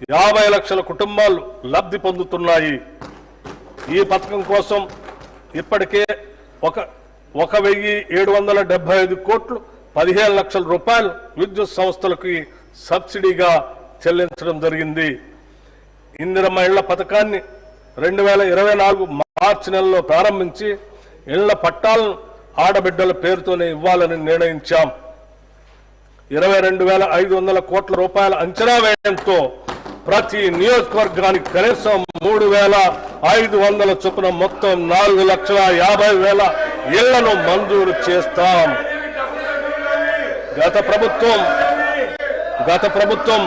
50 లక్షల కుటుంబాలు లబ్ధి పొందుతున్నాయి. ఈ పథకం కోసం ఇప్పటికే 1,775 కోట్లు 15 లక్షల రూపాయలు విద్యుత్ సంస్థలకు సబ్సిడీగా చెల్లించడం జరిగింది. ఇందిరమ్మ ఇళ్ల పథకాన్ని 2024 మార్చి నెలలో ప్రారంభించి ఇళ్ల పట్టాలను ఆడబిడ్డల పేరుతోనే ఇవ్వాలని నిర్ణయించాం. 22,500 కోట్ల రూపాయల అంచనా వ్యయంతో ప్రతి నియోజకవర్గానికి కనీసం 3,500 చొప్పున మొత్తం 4,50,000 ఇళ్లను మంజూరు చేస్తాం. గత ప్రభుత్వం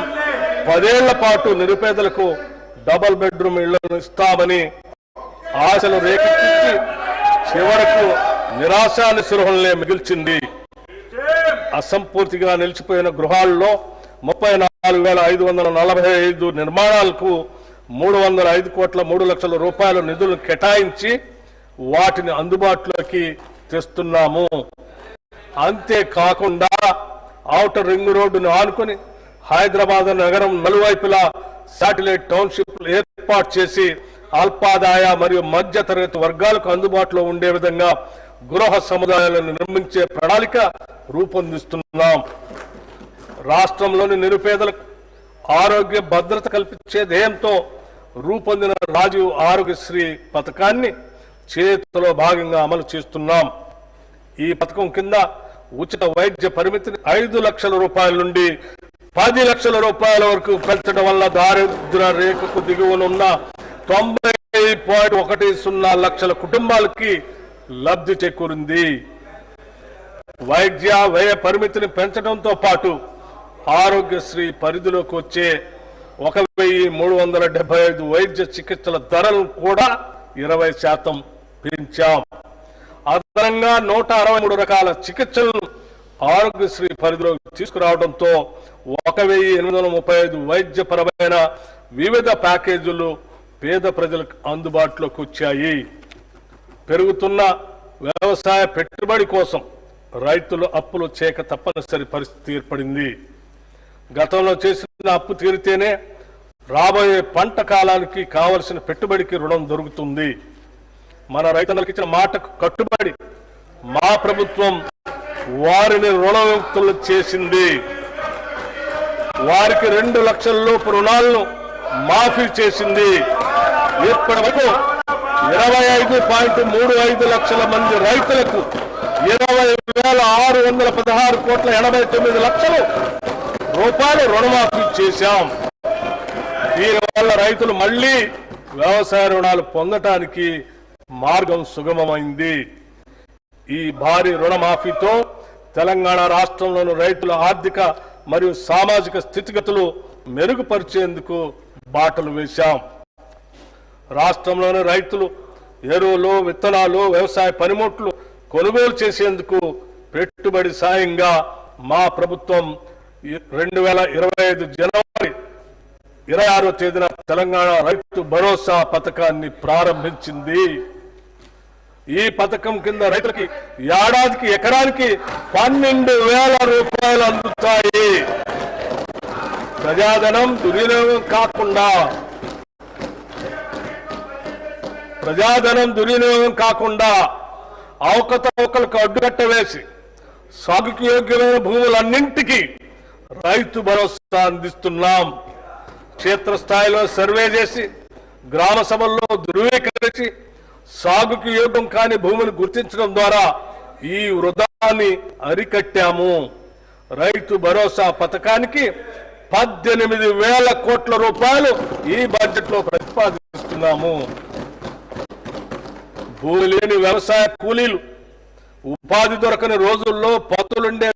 10 ఏళ్ల పాటు నిరుపేదలకు డబుల్ బెడ్రూమ్ ఇళ్లను ఇస్తామని ఆశలు రేకెత్తించి చివరకు నిరాశా నిస్పృహలనే మిగిల్చింది. అసంపూర్తిగా నిలిచిపోయిన గృహాల్లో 34,545 నిర్మాణాలకు 305 కోట్ల 3 లక్షల రూపాయల నిధులు కేటాయించి వాటిని అందుబాటులోకి తెస్తున్నాము. అంతేకాకుండా ఔటర్ రింగ్ రోడ్డును ఆనుకుని హైదరాబాద్ నగరం నలువైపులా శాటిలైట్ టౌన్షిప్లు ఏర్పాటు చేసి అల్పాదాయ మరియు మధ్య తరగతి వర్గాలకు అందుబాటులో ఉండే విధంగా గృహ సముదాయాలను నిర్మించే ప్రణాళిక రూపొందిస్తున్నాం. రాష్ట్రంలోని నిరుపేదలకు ఆరోగ్య భద్రత కల్పించే ధ్యేయంతో రూపొందిన రాజీవ్ ఆరోగ్యశ్రీ పథకాన్ని చేతిలో భాగంగా అమలు చేస్తున్నాం. ఈ పథకం కింద ఉచిత వైద్య పరిమితిని 5 లక్షల రూపాయల నుండి 10 లక్షల రూపాయల వరకు పెంచడం వల్ల దారిద్ర్య రేఖకు దిగువనున్న 90.10 లక్షల కుటుంబాలకి లబ్ధి చేకూరింది. వైద్య వ్యయ పరిమితిని పెంచడంతో పాటు ఆరోగ్యశ్రీ పరిధిలోకి వచ్చే 1,375 వైద్య చికిత్సల ధరలను కూడా 20% పెంచాం. అదనంగా 163 రకాల చికిత్సలను ఆరోగ్యశ్రీ పరిధిలోకి తీసుకురావడంతో 1,835 వైద్యపరమైన వివిధ ప్యాకేజీలు పేద ప్రజలకు అందుబాటులోకి వచ్చాయి. పెరుగుతున్న వ్యవసాయ పెట్టుబడి కోసం రైతులు అప్పులు చేయక తప్పనిసరి పరిస్థితి ఏర్పడింది. గతంలో చేసిన అప్పు తీరితేనే రాబోయే పంట కాలానికి కావలసిన పెట్టుబడికి రుణం దొరుకుతుంది. మన రైతులకు ఇచ్చిన మాటకు కట్టుబడి మా ప్రభుత్వం వారిని రుణముక్తులు చేసింది. వారికి 2 లక్షల లోపు రుణాలను మాఫీ చేసింది. ఇప్పటి వరకు 25.35 లక్షల మంది రైతులకు 20,616 కోట్ల 89 లక్షల రూపాయలు రుణమాఫీ చేశాం. దీనివల్ల రైతులు మళ్లీ వ్యవసాయ రుణాలు పొందటానికి మార్గం సుగమమైంది. ఈ భారీ రుణమాఫీతో తెలంగాణ రాష్ట్రంలోని రైతుల ఆర్థిక మరియు సామాజిక స్థితిగతులు మెరుగుపరిచేందుకు బాటలు వేశాం. రాష్ట్రంలోని రైతులు ఎరువులు, విత్తనాలు, వ్యవసాయ పనిముట్లు కొనుగోలు చేసేందుకు పెట్టుబడి సాయంగా మా ప్రభుత్వం 2025 జనవరి 26వ తేదీన తెలంగాణ రైతు భరోసా పథకాన్ని ప్రారంభించింది. ఈ పథకం కింద రైతులకి ఏడాదికి ఎకరానికి 12,000 రూపాయలు అందుతాయి. ప్రజాధనం దుర్వినియోగం కాకుండా అవకతవకలకు అడ్డుకట్ట వేసి సాగుకు యోగ్యమైన భూములన్నింటికీ రైతు భరోసా అందిస్తున్నాం. క్షేత్రస్థాయిలో సర్వే చేసి గ్రామ సభల్లో ధృవీకరించి సాగుకు యోగ్యం కాని భూమిని గుర్తించడం ద్వారా ఈ వృధాన్ని అరికట్టాము. రైతు భరోసా పథకానికి 18,000 కోట్ల రూపాయలు ఈ బడ్జెట్ లో ప్రతిపాదిస్తున్నాము. భూమి లేని వ్యవసాయ కూలీలు, ఉపాధి దొరకని రోజుల్లో పతులుండే